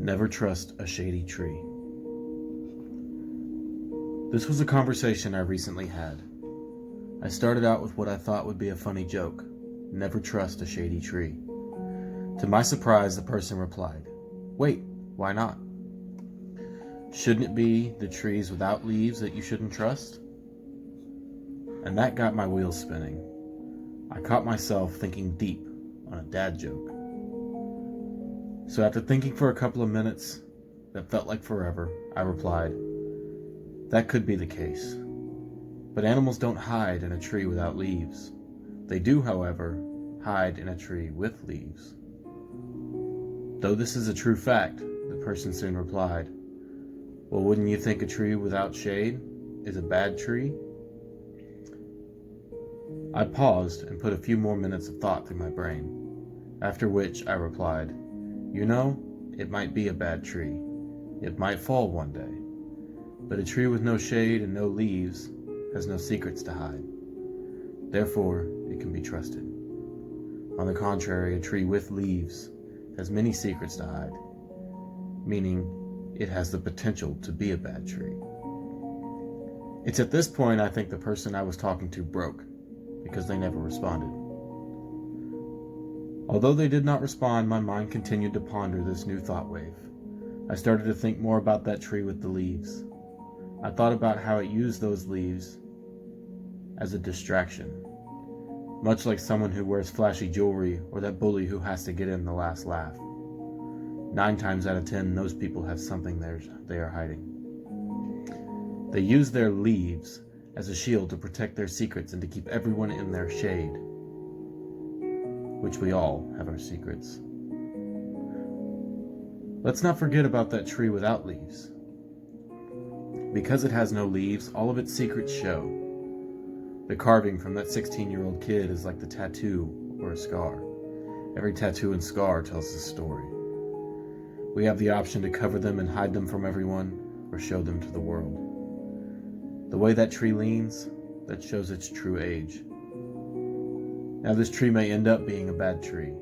Never trust a shady tree. This was a conversation I recently had. I started out with what I thought would be a funny joke. Never trust a shady tree. To my surprise, the person replied, "Wait, why not? Shouldn't it be the trees without leaves that you shouldn't trust?" And that got my wheels spinning. I caught myself thinking deep on a dad joke. So after thinking for a couple of minutes that felt like forever, I replied, "That could be the case. But animals don't hide in a tree without leaves. They do, however, hide in a tree with leaves." Though this is a true fact, the person soon replied, "Well, wouldn't you think a tree without shade is a bad tree?" I paused and put a few more minutes of thought through my brain, after which I replied, "You know, it might be a bad tree. It might fall one day. But a tree with no shade and no leaves has no secrets to hide. Therefore, it can be trusted. On the contrary, a tree with leaves has many secrets to hide, meaning it has the potential to be a bad tree." It's at this point I think the person I was talking to broke, because they never responded. Although they did not respond, my mind continued to ponder this new thought wave. I started to think more about that tree with the leaves. I thought about how it used those leaves as a distraction, much like someone who wears flashy jewelry or that bully who has to get in the last laugh. 9 times out of 10, those people have something they are hiding. They use their leaves as a shield to protect their secrets and to keep everyone in their shade, which we all have our secrets. Let's not forget about that tree without leaves. Because it has no leaves, all of its secrets show. The carving from that 16-year-old kid is like the tattoo or a scar. Every tattoo and scar tells a story. We have the option to cover them and hide them from everyone, or show them to the world. The way that tree leans, that shows its true age. Now this tree may end up being a bad tree.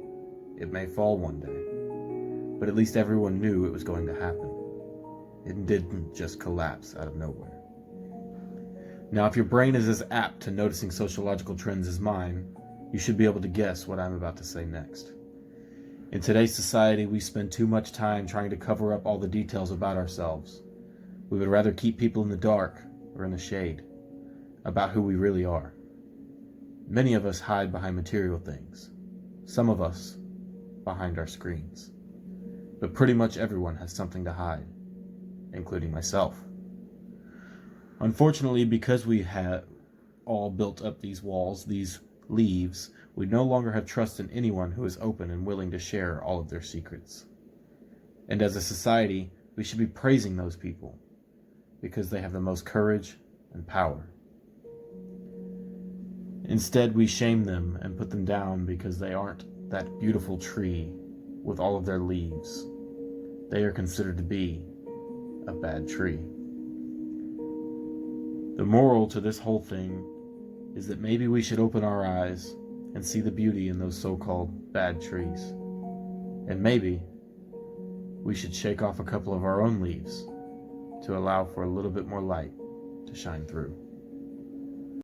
It may fall one day. But at least everyone knew it was going to happen. It didn't just collapse out of nowhere. Now, if your brain is as apt to noticing sociological trends as mine, you should be able to guess what I'm about to say next. In today's society, we spend too much time trying to cover up all the details about ourselves. We would rather keep people in the dark or in the shade about who we really are. Many of us hide behind material things. Some of us behind our screens. But pretty much everyone has something to hide, including myself. Unfortunately, because we have all built up these walls, these leaves, we no longer have trust in anyone who is open and willing to share all of their secrets. And as a society, we should be praising those people because they have the most courage and power. Instead, we shame them and put them down because they aren't that beautiful tree with all of their leaves. They are considered to be a bad tree. The moral to this whole thing is that maybe we should open our eyes and see the beauty in those so-called bad trees. And maybe we should shake off a couple of our own leaves to allow for a little bit more light to shine through.